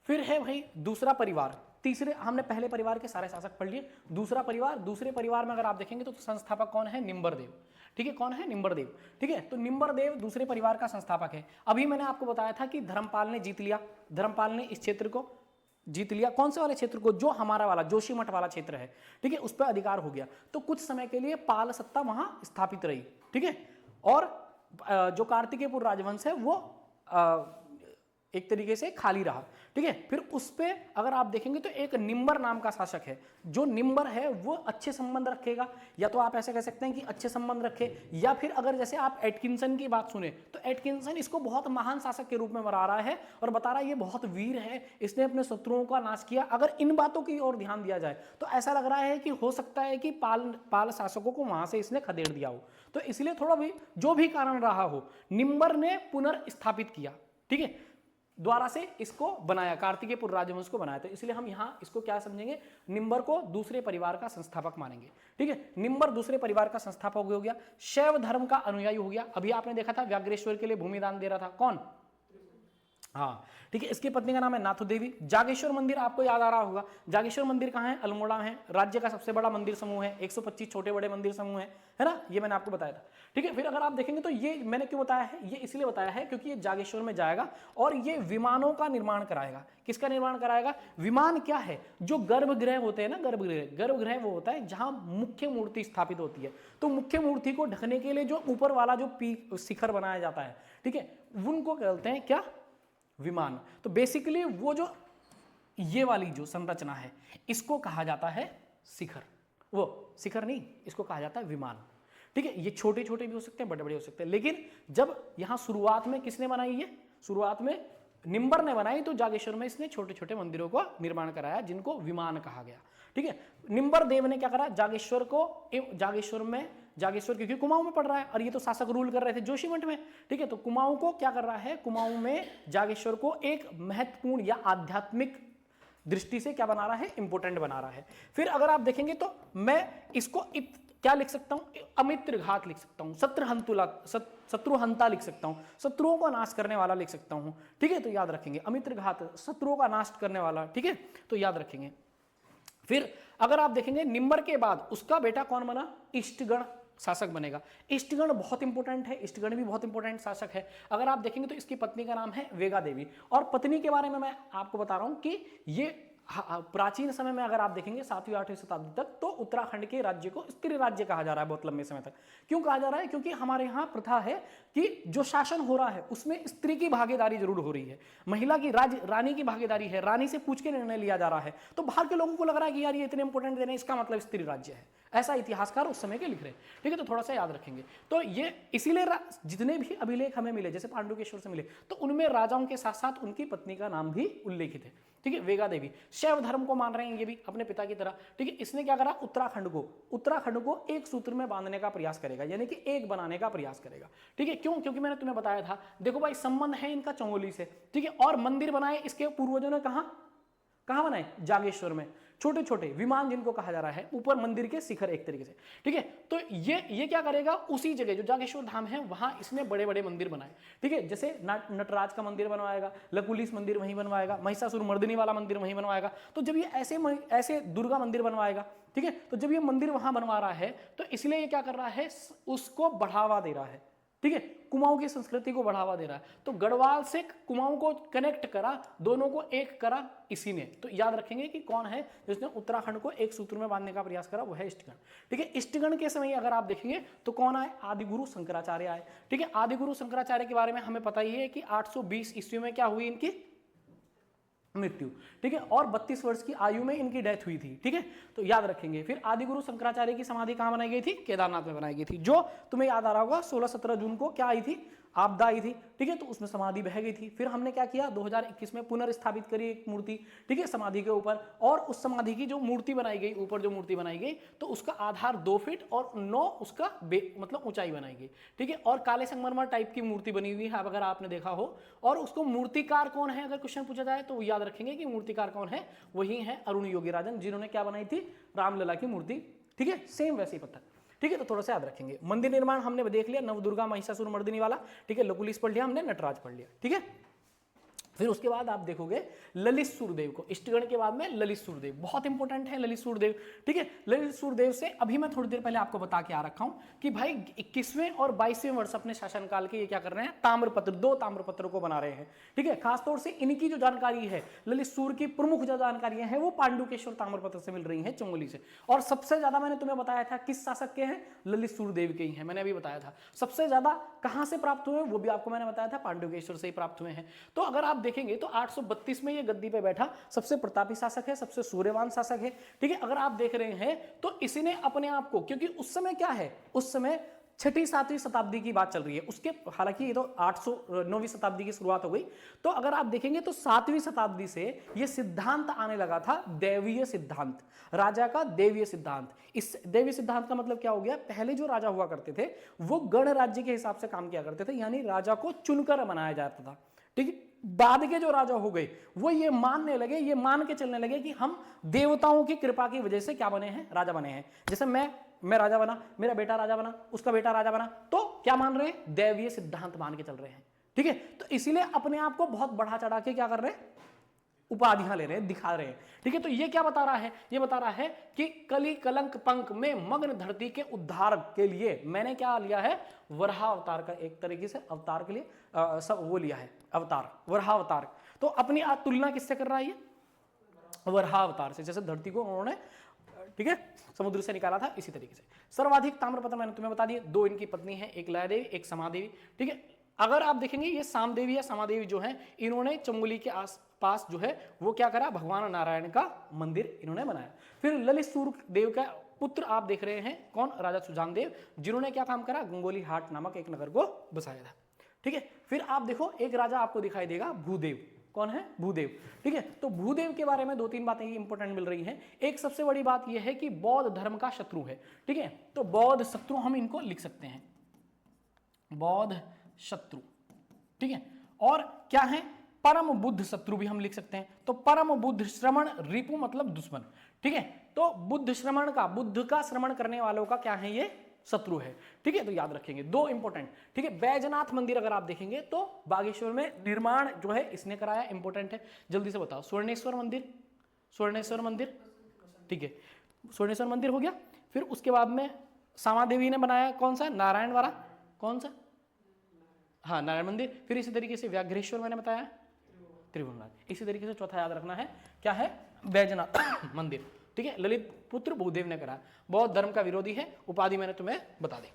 फिर है भाई दूसरा परिवार, तीसरे, हमने पहले परिवार के सारे शासक पढ़ लिए। दूसरा परिवार, दूसरे परिवार में अगर आप देखेंगे तो संस्थापक कौन है? निम्बरदेव। ठीक है, कौन है? निम्बरदेव। ठीक है, तो निम्बरदेव दूसरे परिवार का संस्थापक है। अभी मैंने आपको बताया था कि धर्मपाल ने जीत लिया, धर्मपाल ने इस क्षेत्र को जीत लिया। कौन से वाले क्षेत्र को? जो हमारा वाला जोशीमठ वाला क्षेत्र है। ठीक है, उस पर अधिकार हो गया। तो कुछ समय के लिए पाल सत्ता वहां स्थापित रही। ठीक है, और जो कार्तिकेयपुर राजवंश है वो एक तरीके से खाली रहा। ठीक है, फिर उस पे अगर आप देखेंगे तो एक निम्बर नाम का शासक है। जो निम्बर है वो अच्छे संबंध रखेगा, या तो आप ऐसे कह सकते हैं कि अच्छे संबंध रखे, या फिर अगर जैसे आप एटकिंसन की बात सुने तो एटकिंसन इसको बहुत महान शासक के रूप में बता रहा है और बता रहा है ये बहुत वीर है, इसने अपने शत्रुओं का नाश किया। अगर इन बातों की ओर ध्यान दिया जाए तो ऐसा लग रहा है कि हो सकता है कि पाल शासकों को वहां से इसने खदेड़ दिया हो। तो इसलिए थोड़ा भी जो भी कारण रहा हो, निम्बर ने पुनर्स्थापित किया। ठीक है, द्वारा से इसको बनाया, कार्तिकेयपुर राजवंश को बनाया। तो इसलिए हम यहां इसको क्या समझेंगे? निम्बर को दूसरे परिवार का संस्थापक मानेंगे। ठीक है, निम्बर दूसरे परिवार का संस्थापक हो गया, शैव धर्म का अनुयायी हो गया। अभी आपने देखा था व्याघ्रेश्वर के लिए भूमि दान दे रहा था कौन? हाँ, ठीक है, इसकी पत्नी का नाम है नाथू देवी। जागेश्वर मंदिर आपको याद आ रहा होगा। जागेश्वर मंदिर कहाँ है? अल्मोड़ा में है। राज्य का सबसे बड़ा मंदिर समूह है, 125 छोटे बड़े मंदिर समूह है ना, ये मैंने आपको बताया था। ठीक है, फिर अगर आप देखेंगे तो ये मैंने क्यों बताया है? ये इसलिए बताया है क्योंकि ये जागेश्वर में जाएगा और ये विमानों का निर्माण कराएगा। किसका निर्माण कराएगा? विमान क्या है? जो गर्भगृह होते हैं ना, गर्भगृह वो होता है जहां मुख्य मूर्ति स्थापित होती है। तो मुख्य मूर्ति को ढकने के लिए जो ऊपर वाला जो शिखर बनाया जाता है, ठीक है, उनको कहते हैं क्या? विमान। तो बेसिकली वो जो ये वाली जो संरचना है इसको कहा जाता है शिखर। वो शिखर नहीं, इसको कहा जाता है विमान। ठीक है, ये छोटे छोटे भी हो सकते हैं, बड़े बड़े हो सकते हैं, लेकिन जब यहां शुरुआत में किसने बनाई है? शुरुआत में निम्बर ने बनाई, तो जागेश्वर में इसने छोटे छोटे मंदिरों का निर्माण कराया जिनको विमान कहा गया। ठीक है, निम्बर देव ने क्या करा? जागेश्वर को, जागेश्वर क्योंकि कुमाऊं में पड़ रहा है और ये तो शासक रूल कर रहे थे जोशीमठ में। ठीक है, तो कुमाऊं को क्या कर रहा है? कुमाऊं में जागेश्वर को एक महत्वपूर्ण या आध्यात्मिक दृष्टि से क्या बना रहा है? इंपोर्टेंट बना रहा है। फिर अगर आप देखेंगे तो मैं इसको क्या लिख सकता हूं? अमित्र घात लिख सकता हूं, शत्रुहंता लिख सकता हूं, शत्रुओं का नाश करने वाला लिख सकता हूं। ठीक है, तो याद रखेंगे अमित्र घात, शत्रुओं का नाश करने वाला। ठीक है, तो याद रखेंगे। फिर अगर आप देखेंगे निम्बर के बाद उसका बेटा कौन बना? इष्टगण शासक बनेगा। इष्टगण बहुत इंपॉर्टेंट है, इष्टगण भी बहुत इंपॉर्टेंट शासक है। अगर आप देखेंगे तो इसकी पत्नी का नाम है वेगा देवी, और पत्नी के बारे में मैं आपको बता रहा हूं कि ये प्राचीन समय में अगर आप देखेंगे 7वीं 8वीं शताब्दी तक तो उत्तराखंड के राज्य को स्त्री राज्य कहा जा रहा है बहुत लंबे समय तक। क्यों कहा जा रहा है? क्योंकि हमारे यहाँ प्रथा है कि जो शासन हो रहा है उसमें स्त्री की भागीदारी जरूर हो रही है, महिला की रानी की भागीदारी है, रानी से पूछ के निर्णय लिया जा रहा है। तो बाहर के लोगों को लग रहा है कि यार ये इतने इंपॉर्टेंट दे रहे हैं, इसका मतलब स्त्री राज्य है, ऐसा इतिहासकार उस समय के लिख रहे हैं। ठीक है, तो थोड़ा सा याद रखेंगे। तो ये इसीलिए जितने भी अभिलेख हमें मिले, जैसे पांडुकेश्वर से मिले, तो उनमें राजाओं के साथ साथ उनकी पत्नी का नाम भी उल्लेखित है। ठीक है, वेगा देवी शैव धर्म को मान रहे हैं ये भी अपने पिता की तरह। ठीक है, इसने क्या करा? उत्तराखंड को एक सूत्र में बांधने का प्रयास करेगा, यानी कि एक बनाने का प्रयास करेगा। ठीक है, क्यों? क्योंकि मैंने तुम्हें बताया था, देखो भाई संबंध है इनका चमोली से। ठीक है, और मंदिर बनाए इसके पूर्वजों ने कहां बनाए? जागेश्वर में, छोटे छोटे विमान जिनको कहा जा रहा है, ऊपर मंदिर के शिखर एक तरीके से। ठीक है, तो ये क्या करेगा? उसी जगह जो जागेश्वर धाम है वहां इसने बड़े बड़े मंदिर बनाए। ठीक है, जैसे नटराज का मंदिर बनवाएगा, लकुलिस मंदिर वहीं बनवाएगा, महिषासुर मर्दिनी वाला मंदिर वहीं बनवाएगा। तो जब ये ऐसे दुर्गा मंदिर बनवाएगा, ठीक है, तो जब ये मंदिर वहां बनवा रहा है तो इसलिए ये क्या कर रहा है? उसको बढ़ावा दे रहा है। ठीक है, कुमाऊं की संस्कृति को बढ़ावा दे रहा है। तो गढ़वाल से कुमाऊं को कनेक्ट करा, दोनों को एक करा इसी ने। तो याद रखेंगे कि कौन है जिसने उत्तराखंड को एक सूत्र में बांधने का प्रयास करा? वो है इष्टगण। ठीक है, इष्टगण के समय अगर आप देखेंगे तो कौन आए? आदिगुरु शंकराचार्य आए। ठीक है, आदिगुरु शंकराचार्य के बारे में हमें पता ही है कि 820 ईस्वी में क्या हुई? इनकी मृत्यु। ठीक है, और 32 वर्ष की आयु में इनकी डेथ हुई थी। ठीक है, तो याद रखेंगे। फिर आदिगुरु शंकराचार्य की समाधि कहां बनाई गई थी? केदारनाथ में बनाई गई थी, जो तुम्हें याद आ रहा होगा 16-17 जून को क्या आई थी? आपदा आई थी। ठीक है, तो उसमें समाधि बह गई थी। फिर हमने क्या किया? 2021 में पुनर्स्थापित करी एक मूर्ति, ठीक है, समाधि के ऊपर। और उस समाधि की जो मूर्ति बनाई गई, ऊपर जो मूर्ति बनाई गई, तो उसका आधार 2 फीट और 9 उसका मतलब ऊंचाई बनाई गई। ठीक है, और काले संगमरमर टाइप की मूर्ति बनी हुई है अगर आपने देखा हो। और उसको मूर्तिकार कौन है अगर क्वेश्चन पूछा जाए तो याद रखेंगे कि मूर्तिकार कौन है? वही है अरुण योगीराजन, जिन्होंने क्या बनाई थी? रामलला की मूर्ति। ठीक है, सेम वैसे ही पत्थर। ठीक है, तो थोड़ा सा याद रखेंगे। मंदिर निर्माण हमने देख लिया, नवदुर्गा महिषासुर मर्दिनी वाला। ठीक है, लकुलिस पढ़ लिया हमने, नटराज पढ़ लिया। ठीक है, फिर उसके बाद आप देखोगे ललित सूर्यदेव को, इष्टगण के बाद में ललित सूर्यदेव, बहुत इंपॉर्टेंट है ललित सूर्यदेव। ठीक है, ललित सूर्यदेव से अभी मैं थोड़ी देर पहले आपको बता के आ रखा हूं कि भाई 21वें और 22वें वर्ष अपने शासनकाल के ये क्या कर रहे हैं, ताम्रपत्र, 2 ताम्रपत्रों को बना रहे हैं। ठीक है, खासतौर से इनकी जो जानकारी है, ललित सूर्य की प्रमुख जो जानकारियां हैं वो पांडुकेश्वर ताम्रपत्र से मिल रही है, चमोली से। और सबसे ज्यादा मैंने तुम्हें बताया था किस शासक के हैं, ललित सूर्यदेव के ही हैं, मैंने अभी बताया था। सबसे ज्यादा कहां से प्राप्त हुए वो भी आपको मैंने बताया था, पांडुकेश्वर से ही प्राप्त हुए हैं। तो अगर आप देखेंगे तो 832 में ये गद्दी पे बैठा सबसे प्रतापी शासक है, सबसे सूर्यवान शासक है। ठीक है, अगर आप देख रहे हैं तो इसी ने अपने आप को, क्योंकि उस समय क्या है, उस समय 6ठी 7वीं शताब्दी की बात चल रही है, उसके हालांकि ये तो 9वीं शताब्दी की शुरुआत हो गई। तो अगर आप देखेंगे तो 7वीं शताब्दी से ये सिद्धांत आने लगा था, दैवीय सिद्धांत, राजा का दैवीय सिद्धांत। इस दैवीय सिद्धांत का मतलब क्या हो गया, पहले जो राजा हुआ करते थे वो गण राज्य के हिसाब से काम किया करते थे, यानी राजा को चुनकर बनाया जाता था। ठीक है, बाद के जो राजा हो गए वो ये मानने लगे, ये मान के चलने लगे कि हम देवताओं की कृपा की वजह से क्या बने हैं, राजा बने हैं। जैसे मैं राजा बना, मेरा बेटा राजा बना, उसका बेटा राजा बना, तो क्या मान रहे हैं, दैवीय सिद्धांत मान के चल रहे हैं। ठीक है, तो इसीलिए अपने आप को बहुत बढ़ा चढ़ा के क्या कर रहे हैं, उपाधियां ले रहे हैं, दिखा रहे हैं। ठीक है, तो ये क्या बता रहा है, ये बता रहा है कि कली कलंक पंख में मग्न धरती के उद्धार के लिए मैंने क्या लिया है, वराह अवतार का, एक तरीके से अवतार के लिए सब वो लिया है, अवतार, वराह अवतार। तो अपनी तुलना किससे कर रहा है, ये वराह अवतार से, जैसे धरती को उन्होंने, ठीक है, समुद्र से निकाला था, इसी तरीके से। सर्वाधिक ताम्रपत्र मैंने तुम्हें बता दिया, 2 इनकी पत्नी है, एक लया देवी, एक समादेवी। ठीक है, अगर आप देखेंगे ये सामदेवी या समादेवी जो है, इन्होंने चमोली के आसपास जो है वो क्या करा, भगवान नारायण का मंदिर इन्होंने बनाया। फिर ललित सूर्य देव का पुत्र आप देख रहे हैं कौन, राजा सुजान देव, जिन्होंने क्या काम करा, गंगोली हाट नामक एक नगर को बसाया था। ठीक है, फिर आप देखो एक राजा आपको दिखाई देगा, भूदेव। कौन है, भूदेव। ठीक है, तो भूदेव के बारे में 2-3 बातें इंपॉर्टेंट मिल रही हैं। एक सबसे बड़ी बात यह है कि बौद्ध धर्म का शत्रु है। ठीक है, तो बौद्ध शत्रु हम इनको लिख सकते हैं, बौद्ध शत्रु। ठीक है, और क्या है, परम बुद्ध शत्रु भी हम लिख सकते हैं। तो परम बुद्ध श्रवण, रिपु मतलब दुश्मन। ठीक है, तो बुद्ध श्रवण का, बुद्ध का श्रवण करने वालों का क्या है, ये शत्रु है। ठीक है, तो याद रखेंगे 2 इंपॉर्टेंट। ठीक है, बैजनाथ मंदिर अगर आप देखेंगे तो बागेश्वर में निर्माण जो है इसने कराया, इंपॉर्टेंट है, जल्दी से बताओ। स्वर्णेश्वर मंदिर, स्वर्णेश्वर मंदिर, ठीक है, स्वर्णेश्वर मंदिर हो गया। फिर उसके बाद में सामादेवी ने बनाया कौन सा, नारायण वाला, कौन सा, हाँ नारायण मंदिर। फिर इसी तरीके से व्याघ्रेश्वर मैंने बताया, त्रिभुवननाथ। इसी तरीके से चौथा याद रखना है, क्या है, बैजनाथ मंदिर। ठीक है, ललित पुत्र भूदेव ने करा, बौद्ध धर्म का विरोधी है, उपाधि मैंने तुम्हें बता दी।